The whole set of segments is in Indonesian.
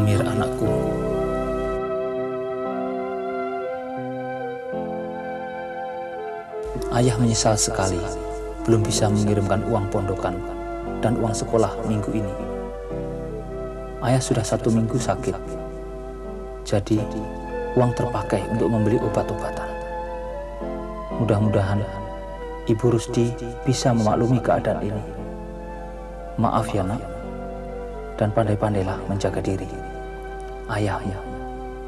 Amir anakku. Ayah menyesal sekali belum bisa mengirimkan uang pondokan dan uang sekolah minggu ini. Ayah sudah 1 minggu sakit, jadi uang terpakai untuk membeli obat-obatan. Mudah-mudahan Ibu Rusdi bisa memaklumi keadaan ini. Maaf ya nak, dan pandai-pandailah menjaga diri. Ayahmu,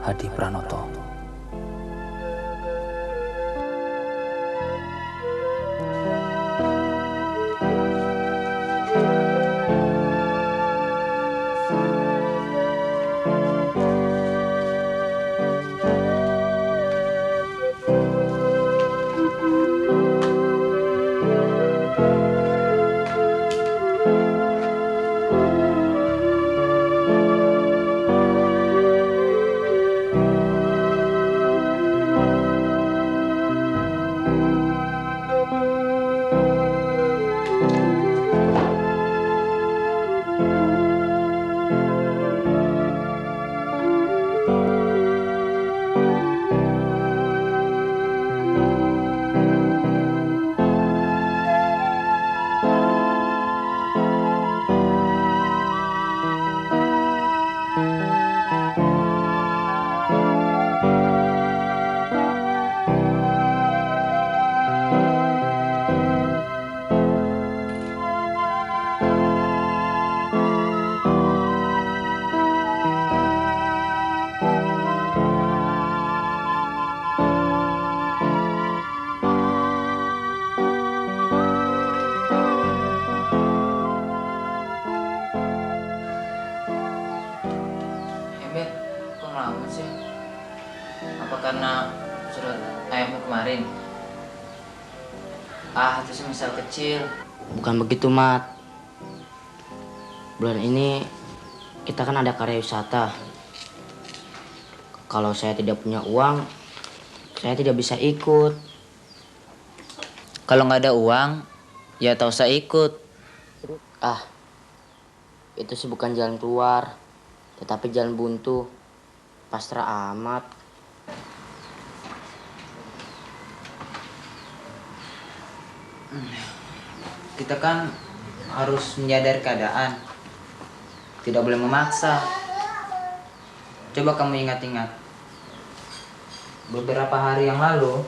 Hadi Pranoto. Emir, kok ngelamun sih? Apa karena surat ayahmu kemarin? Itu semisal kecil. Bukan begitu, Mat. Bulan ini kita kan ada karya wisata. Kalau saya tidak punya uang, saya tidak bisa ikut. Kalau nggak ada uang, ya tak usah ikut. Itu sih bukan jalan keluar, tetapi jalan buntu. Pasrah amat. Kita kan harus menyadari keadaan. Tidak boleh memaksa. Coba kamu ingat-ingat. Beberapa hari yang lalu,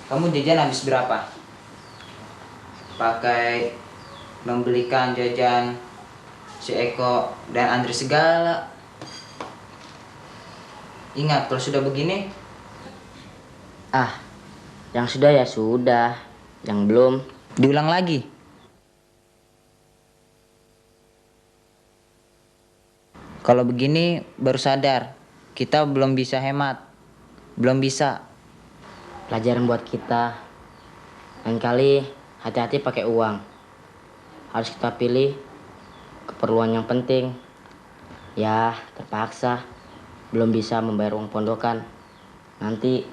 kamu jajan habis berapa? Pakai membelikan jajan si Eko dan Andri segala. Ingat, kalau sudah begini, Yang sudah ya sudah, yang belum diulang lagi. Kalau begini baru sadar, kita belum bisa hemat. Belum bisa. pelajaran buat kita. Lain kali hati-hati pakai uang. Harus kita pilih keperluan yang penting. Ya, terpaksa belum bisa membayar uang pondokan. Nanti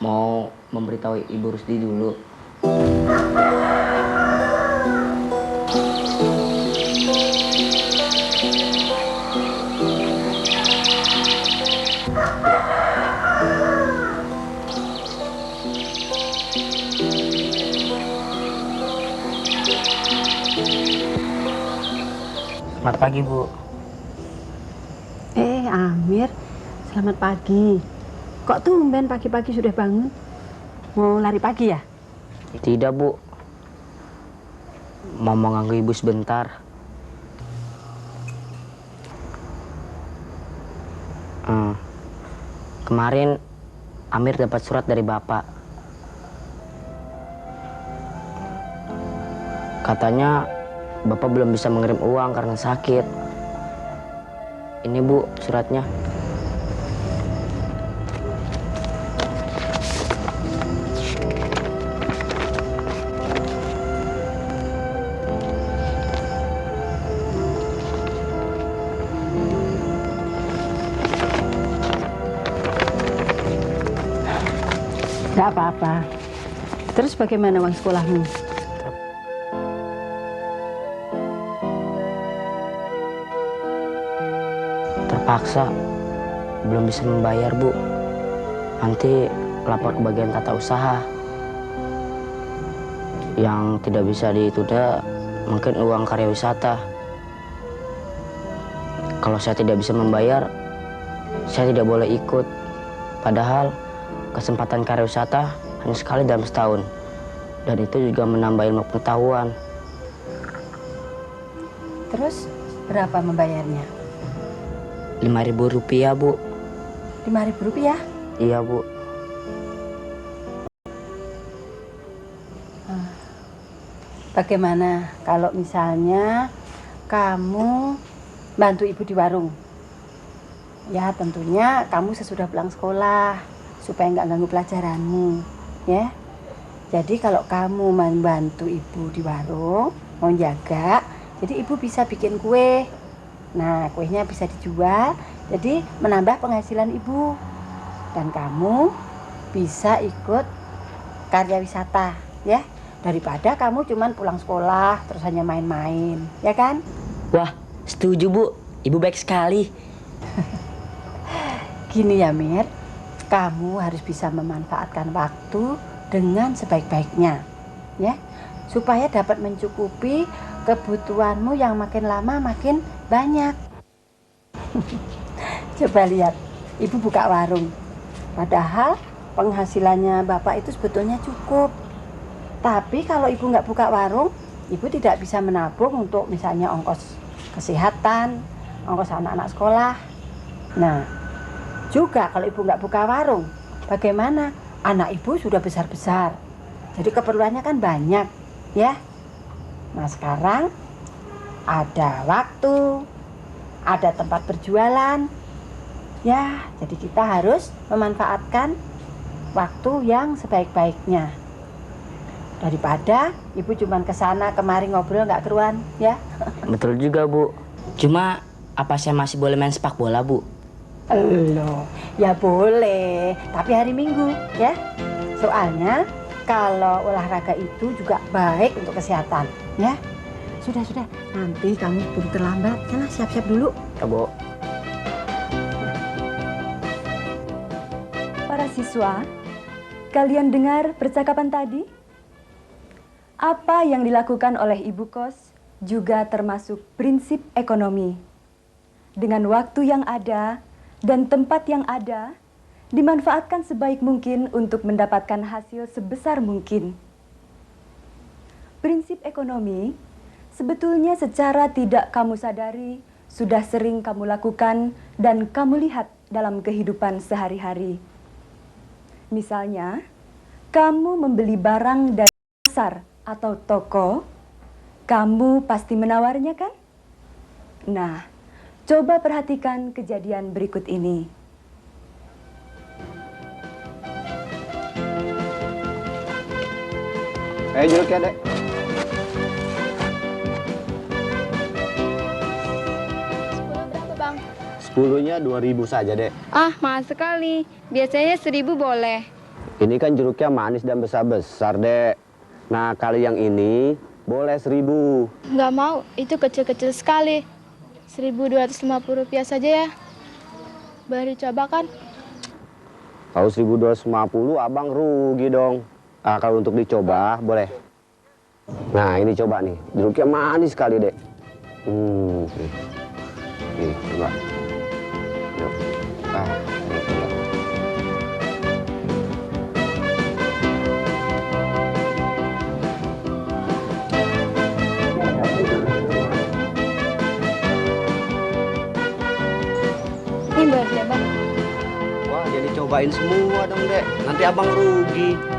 mau memberitahu Ibu Rusdi dulu. Selamat pagi, Bu. Amir, selamat pagi. Kok tumben pagi-pagi sudah bangun? Mau lari pagi ya? Tidak, Bu. Mau mengganggu Ibu sebentar. Kemarin Amir dapat surat dari Bapak. Katanya Bapak belum bisa mengirim uang karena sakit. Ini, Bu, suratnya. Tidak apa-apa. Terus bagaimana uang sekolahmu? terpaksa belum bisa membayar, Bu. Nanti lapor ke bagian tata usaha. Yang tidak bisa ditunda mungkin uang karya wisata. Kalau saya tidak bisa membayar, saya tidak boleh ikut. Padahal kesempatan karya wisata hanya sekali dalam setahun. Dan itu juga menambah ilmu pengetahuan. Terus berapa membayarnya? Rp5.000, Bu. Rp5.000? Iya, Bu. Bagaimana kalau misalnya kamu bantu ibu di warung? Ya tentunya kamu sesudah pulang sekolah supaya nggak ganggu pelajaranmu, ya. Jadi kalau kamu membantu ibu di warung, mau jaga, jadi ibu bisa bikin kue. Nah, kuenya bisa dijual, jadi menambah penghasilan ibu. Dan kamu bisa ikut karya wisata, ya. Daripada kamu cuman pulang sekolah terus hanya main-main, ya kan? Wah, setuju, Bu. Ibu baik sekali. Gini ya, Mir, kamu harus bisa memanfaatkan waktu dengan sebaik-baiknya, ya, supaya dapat mencukupi kebutuhanmu yang makin lama makin banyak. Coba lihat, ibu buka warung, padahal penghasilannya bapak itu sebetulnya cukup. Tapi kalau ibu nggak buka warung, ibu tidak bisa menabung untuk misalnya ongkos kesehatan, ongkos anak-anak sekolah. Nah, juga kalau ibu nggak buka warung, bagaimana? Anak ibu sudah besar-besar, jadi keperluannya kan banyak, ya. Nah, sekarang ada waktu, ada tempat berjualan, ya. Jadi kita harus memanfaatkan waktu yang sebaik-baiknya. Daripada ibu cuman kesana kemari ngobrol nggak keruan, ya. Betul juga, Bu. Cuma apa saya masih boleh main sepak bola, Bu? Loh, ya boleh, tapi hari Minggu, ya. Soalnya kalau olahraga itu juga baik untuk kesehatan, ya. Sudah, nanti kamu buru terlambat. Sana siap-siap dulu. Ya, Bu. Para siswa, kalian dengar percakapan tadi? Apa yang dilakukan oleh ibu kos juga termasuk prinsip ekonomi. Dengan waktu yang ada dan tempat yang ada, dimanfaatkan sebaik mungkin untuk mendapatkan hasil sebesar mungkin. Prinsip ekonomi sebetulnya secara tidak kamu sadari sudah sering kamu lakukan dan kamu lihat dalam kehidupan sehari-hari. Misalnya, kamu membeli barang dari pasar atau toko, kamu pasti menawarnya, kan? Nah, coba perhatikan kejadian berikut ini. Jeruk ya, Dek. Berapa, Bang? 10-nya 2.000 saja, Dek. Ah, mahal sekali. Biasanya 1.000 boleh. Ini kan jeruknya manis dan besar-besar, Dek. Nah, kali yang ini boleh 1.000. Nggak mau, itu kecil-kecil sekali. Rp1.250 saja ya. Baru coba kan? Kalau 1.250, abang rugi dong. Kalau untuk dicoba, boleh. Nah, ini coba nih. Jeruknya manis sekali, Dek. Nih, coba. Yuk. Ini coba. Ini baru ya, Bang. Wah, jadi cobain semua dong, Dek. Nanti abang rugi.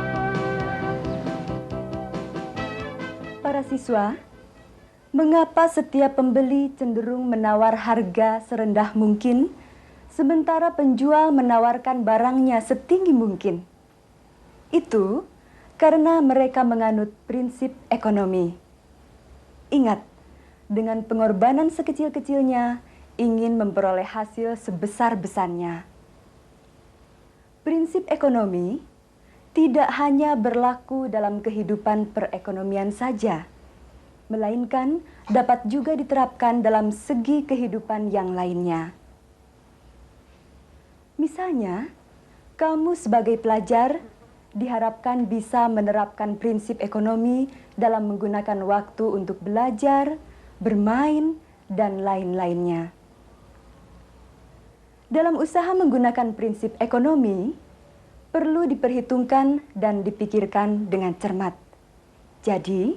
Para siswa, mengapa setiap pembeli cenderung menawar harga serendah mungkin, sementara penjual menawarkan barangnya setinggi mungkin? Itu karena mereka menganut prinsip ekonomi. Ingat, dengan pengorbanan sekecil-kecilnya, ingin memperoleh hasil sebesar-besarnya. Prinsip ekonomi tidak hanya berlaku dalam kehidupan perekonomian saja, melainkan dapat juga diterapkan dalam segi kehidupan yang lainnya. Misalnya, kamu sebagai pelajar diharapkan bisa menerapkan prinsip ekonomi dalam menggunakan waktu untuk belajar, bermain, dan lain-lainnya. Dalam usaha menggunakan prinsip ekonomi, perlu diperhitungkan dan dipikirkan dengan cermat. Jadi,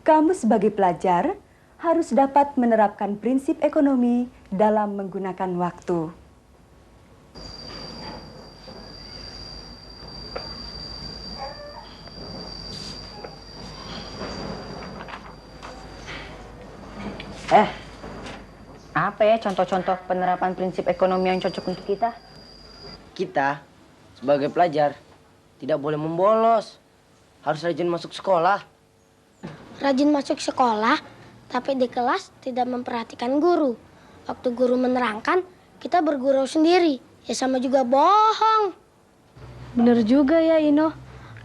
kamu sebagai pelajar harus dapat menerapkan prinsip ekonomi dalam menggunakan waktu. Apa ya contoh-contoh penerapan prinsip ekonomi yang cocok untuk kita? Kita sebagai pelajar tidak boleh membolos. Harus rajin masuk sekolah. Rajin masuk sekolah, tapi di kelas tidak memperhatikan guru. Waktu guru menerangkan, kita bergurau sendiri. Ya sama juga bohong. Bener juga ya Ino.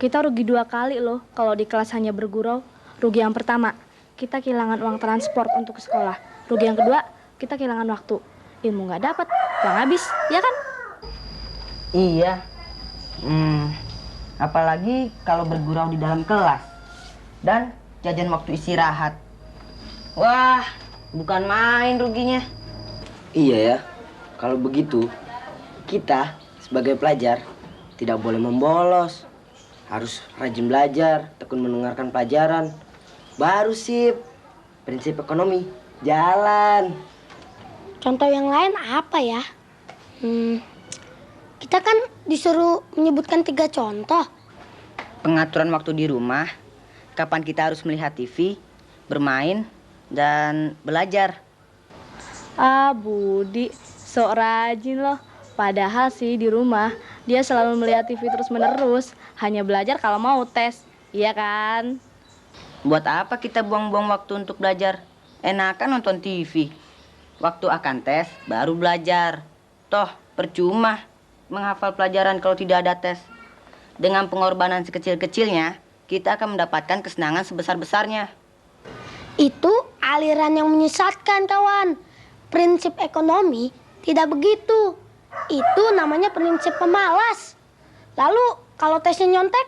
Kita rugi 2 kali loh kalau di kelas hanya bergurau. Rugi yang pertama, kita kehilangan uang transport untuk ke sekolah. Rugi yang kedua, kita kehilangan waktu. Ilmu nggak dapat, uang habis, ya kan? Iya. Apalagi kalau bergurau di dalam kelas dan jajan waktu istirahat. Wah, bukan main ruginya. Iya ya. Kalau begitu, kita sebagai pelajar tidak boleh membolos. Harus rajin belajar, tekun mendengarkan pelajaran. Baru sip. Prinsip ekonomi jalan. Contoh yang lain apa ya? Kita kan disuruh menyebutkan 3 contoh. Pengaturan waktu di rumah, kapan kita harus melihat TV, bermain, dan belajar. Ah, Budi, sok rajin loh. Padahal sih di rumah, dia selalu melihat TV terus-menerus. Hanya belajar kalau mau tes, iya kan? Buat apa kita buang-buang waktu untuk belajar? Enakan nonton TV. Waktu akan tes, baru belajar. Toh, percuma menghafal pelajaran kalau tidak ada tes. Dengan pengorbanan sekecil-kecilnya, kita akan mendapatkan kesenangan sebesar-besarnya. Itu aliran yang menyesatkan, kawan. Prinsip ekonomi tidak begitu. Itu namanya prinsip pemalas. Lalu kalau tesnya nyontek?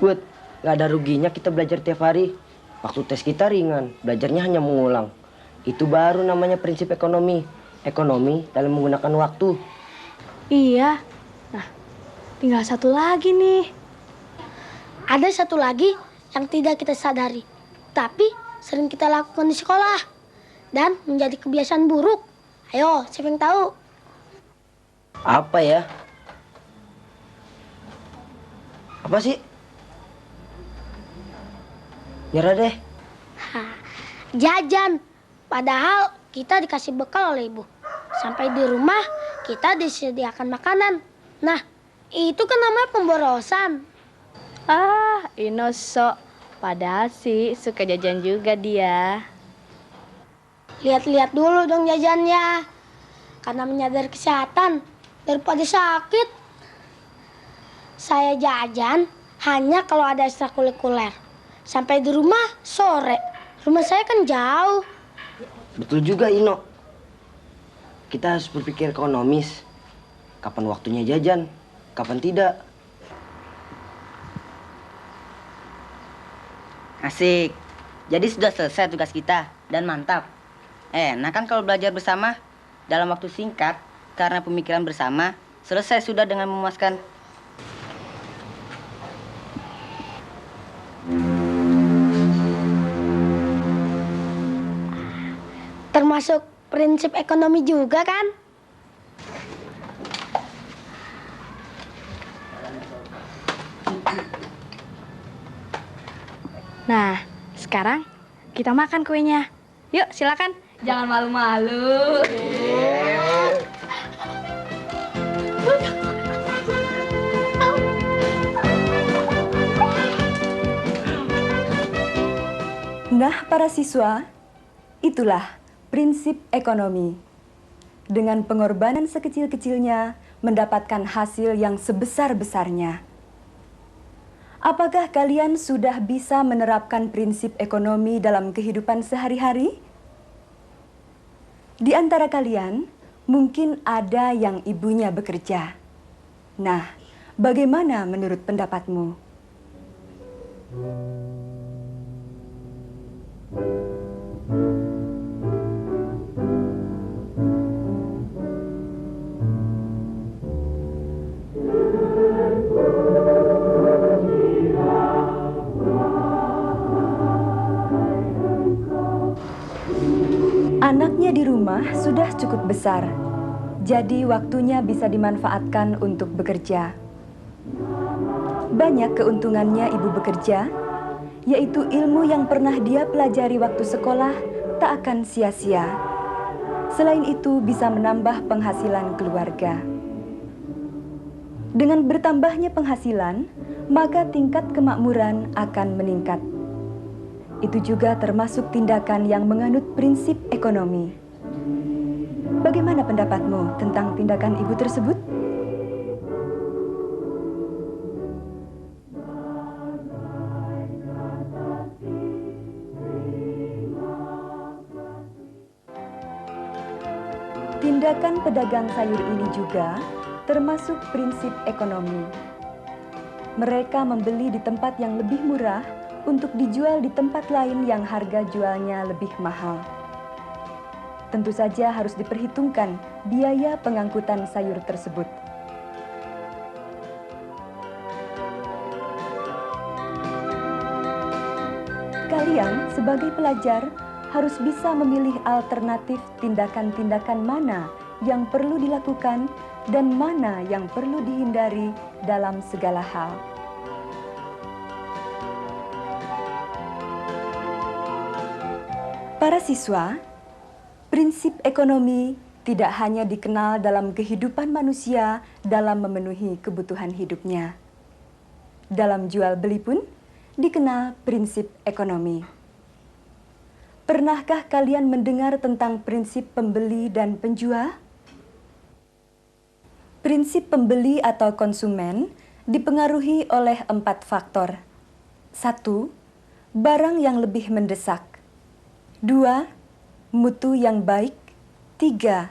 Buat, gak ada ruginya kita belajar tiap hari. Waktu tes kita ringan, belajarnya hanya mengulang. Itu baru namanya prinsip ekonomi. Ekonomi dalam menggunakan waktu. Iya. Nah, tinggal satu lagi nih. Ada satu lagi yang tidak kita sadari, tapi sering kita lakukan di sekolah dan menjadi kebiasaan buruk. Ayo, siapa yang tahu? Apa ya? Apa sih? Nyerah deh. Jajan. Padahal kita dikasih bekal oleh ibu. Sampai di rumah kita disediakan makanan. Nah, itu kan namanya pemborosan. Ah, Ino sok. Padahal sih suka jajan juga dia. Lihat-lihat dulu dong jajannya. Karena menyadari kesehatan daripada sakit. Saya jajan hanya kalau ada ekstrakurikuler. Sampai di rumah sore. Rumah saya kan jauh. Betul juga, Ino. Kita harus berpikir ekonomis. Kapan waktunya jajan, kapan tidak. Asik. Jadi sudah selesai tugas kita dan mantap. Nah kan kalau belajar bersama dalam waktu singkat karena pemikiran bersama selesai sudah dengan memuaskan. Termasuk prinsip ekonomi juga kan? Nah, sekarang kita makan kuenya. Yuk, silakan. Jangan malu-malu. Nah, para siswa, itulah prinsip ekonomi. Dengan pengorbanan sekecil-kecilnya, mendapatkan hasil yang sebesar-besarnya. Apakah kalian sudah bisa menerapkan prinsip ekonomi dalam kehidupan sehari-hari? Di antara kalian, Mungkin ada yang ibunya bekerja. Nah, bagaimana menurut pendapatmu? Anaknya di rumah sudah cukup besar, jadi waktunya bisa dimanfaatkan untuk bekerja. Banyak keuntungannya ibu bekerja, yaitu ilmu yang pernah dia pelajari waktu sekolah tak akan sia-sia. Selain itu bisa menambah penghasilan keluarga. Dengan bertambahnya penghasilan, maka tingkat kemakmuran akan meningkat. Itu juga termasuk tindakan yang menganut prinsip ekonomi. Bagaimana pendapatmu tentang tindakan ibu tersebut? Tindakan pedagang sayur ini juga termasuk prinsip ekonomi. Mereka membeli di tempat yang lebih murah untuk dijual di tempat lain yang harga jualnya lebih mahal. Tentu saja harus diperhitungkan biaya pengangkutan sayur tersebut. Kalian sebagai pelajar harus bisa memilih alternatif tindakan-tindakan mana yang perlu dilakukan dan mana yang perlu dihindari dalam segala hal. Para siswa, prinsip ekonomi tidak hanya dikenal dalam kehidupan manusia dalam memenuhi kebutuhan hidupnya. Dalam jual beli pun dikenal prinsip ekonomi. Pernahkah kalian mendengar tentang prinsip pembeli dan penjual? Prinsip pembeli atau konsumen dipengaruhi oleh 4 faktor. 1. Barang yang lebih mendesak. 2. Mutu yang baik. 3.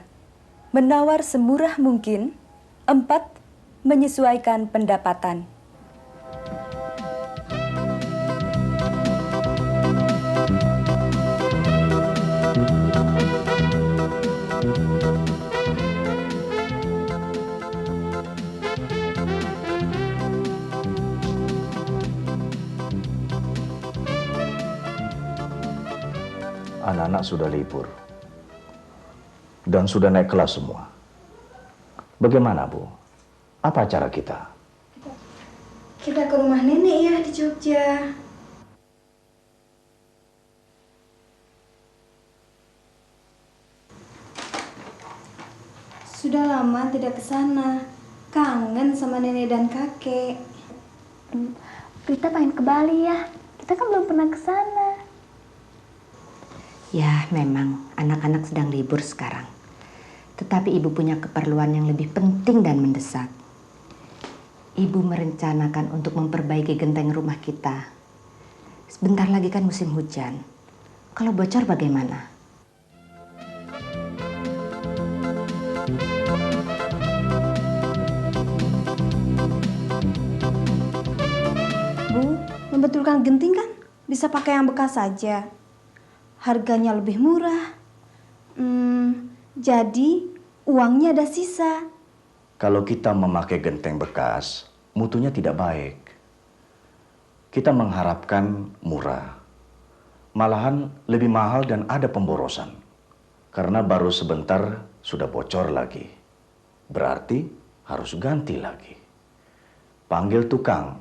Menawar semurah mungkin. 4. Menyesuaikan pendapatan. Anak-anak sudah libur dan sudah naik kelas semua. Bagaimana, Bu? Apa acara kita? Kita ke rumah nenek ya di Jogja. Sudah lama tidak ke sana. Kangen sama nenek dan kakek. Kita pengen ke Bali ya. Kita kan belum pernah ke sana. Ya, memang anak-anak sedang libur sekarang. Tetapi ibu punya keperluan yang lebih penting dan mendesak. Ibu merencanakan untuk memperbaiki genteng rumah kita. Sebentar lagi kan musim hujan. Kalau bocor bagaimana? Bu, membetulkan genting kan bisa pakai yang bekas saja. Harganya lebih murah. Jadi uangnya ada sisa. Kalau kita memakai genteng bekas, mutunya tidak baik. Kita mengharapkan murah. Malahan lebih mahal dan ada pemborosan. Karena baru sebentar sudah bocor lagi. Berarti harus ganti lagi. Panggil tukang,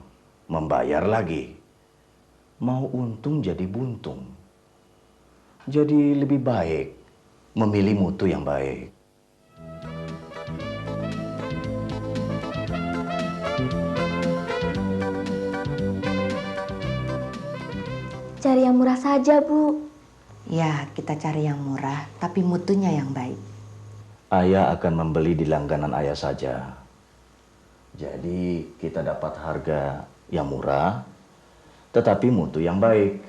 membayar lagi. Mau untung jadi buntung. Jadi lebih baik memilih mutu yang baik. Cari yang murah saja, Bu. Ya, kita cari yang murah, tapi mutunya yang baik. Ayah akan membeli di langganan ayah saja. Jadi kita dapat harga yang murah, tetapi mutu yang baik.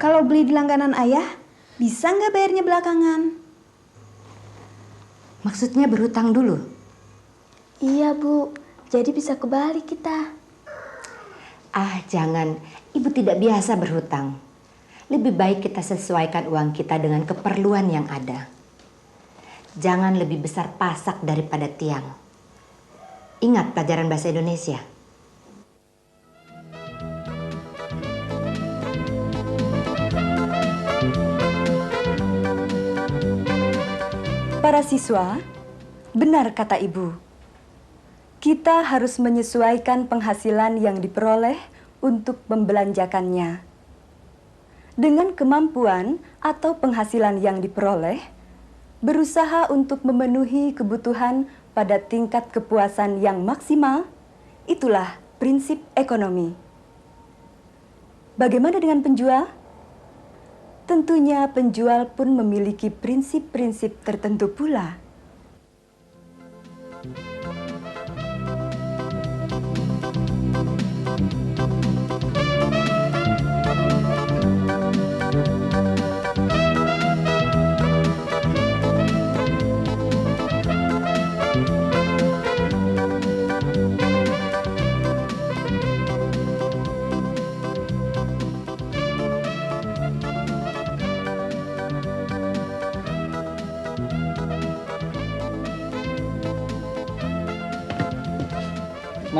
Kalau beli di langganan ayah, bisa nggak bayarnya belakangan? Maksudnya berhutang dulu? Iya, Bu. Jadi bisa kebalik kita. Ah, jangan. Ibu tidak biasa berhutang. Lebih baik kita sesuaikan uang kita dengan keperluan yang ada. Jangan lebih besar pasak daripada tiang. Ingat pelajaran bahasa Indonesia. Para siswa, benar kata Ibu. Kita harus menyesuaikan penghasilan yang diperoleh untuk membelanjakannya. Dengan kemampuan atau penghasilan yang diperoleh, berusaha untuk memenuhi kebutuhan pada tingkat kepuasan yang maksimal, itulah prinsip ekonomi. Bagaimana dengan penjual? Tentunya penjual pun memiliki prinsip-prinsip tertentu pula.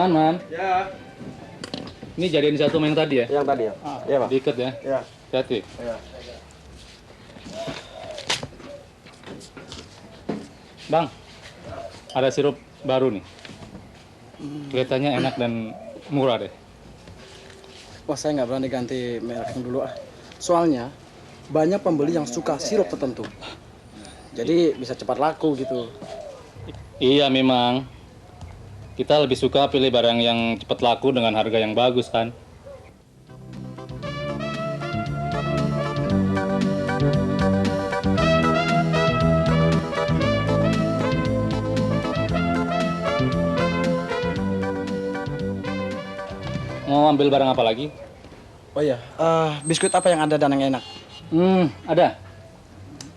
Man. Ya. Ini jadiin satu yang tadi ya? Yang tadi ya? Iya, Pak. Diikat ya? Iya. Hati. Iya. Bang, ada sirup baru nih. Kelihatannya enak dan murah deh. Wah, saya nggak berani ganti mereknya dulu ah. Soalnya banyak pembeli yang suka sirup tertentu. Jadi bisa cepat laku gitu. Iya memang. Kita lebih suka pilih barang yang cepat laku dengan harga yang bagus kan? Mau ambil barang apa lagi? Oh iya, biskuit apa yang ada dan yang enak? Ada.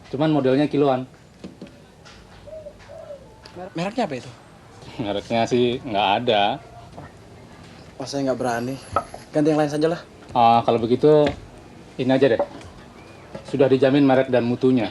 Cuman modelnya kiloan. Mereknya apa itu? Mereknya sih nggak ada. Wah, saya nggak berani. Ganti yang lain saja lah. Kalau begitu, ini aja deh. Sudah dijamin merek dan mutunya.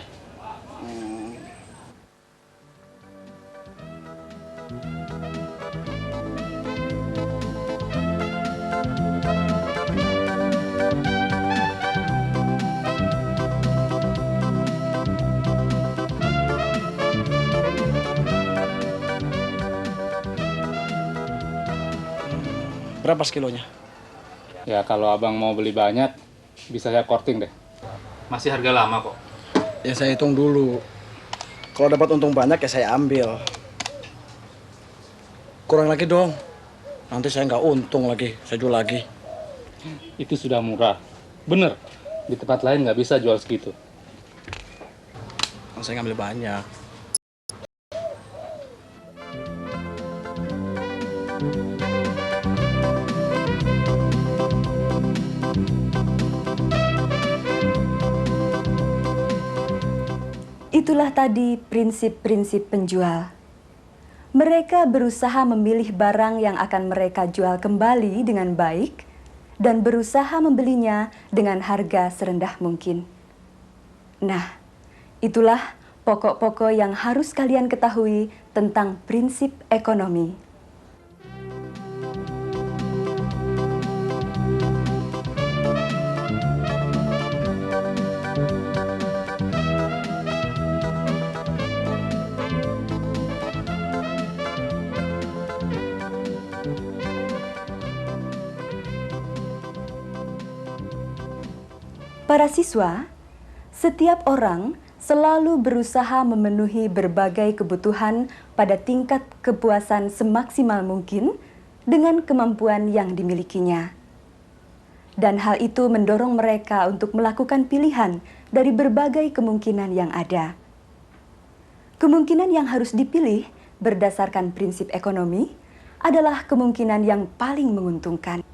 Berapa sekilonya? Ya kalau abang mau beli banyak, bisa saya korting deh. Masih harga lama kok. Ya saya hitung dulu. Kalau dapat untung banyak ya saya ambil. Kurang lagi dong. Nanti saya nggak untung lagi, saya jual lagi. Itu sudah murah. Bener, di tempat lain nggak bisa jual segitu. Saya ngambil banyak. Itulah tadi prinsip-prinsip penjual. Mereka berusaha memilih barang yang akan mereka jual kembali dengan baik dan berusaha membelinya dengan harga serendah mungkin. Nah, itulah pokok-pokok yang harus kalian ketahui tentang prinsip ekonomi. Para siswa, setiap orang selalu berusaha memenuhi berbagai kebutuhan pada tingkat kepuasan semaksimal mungkin dengan kemampuan yang dimilikinya. Dan hal itu mendorong mereka untuk melakukan pilihan dari berbagai kemungkinan yang ada. Kemungkinan yang harus dipilih berdasarkan prinsip ekonomi adalah kemungkinan yang paling menguntungkan.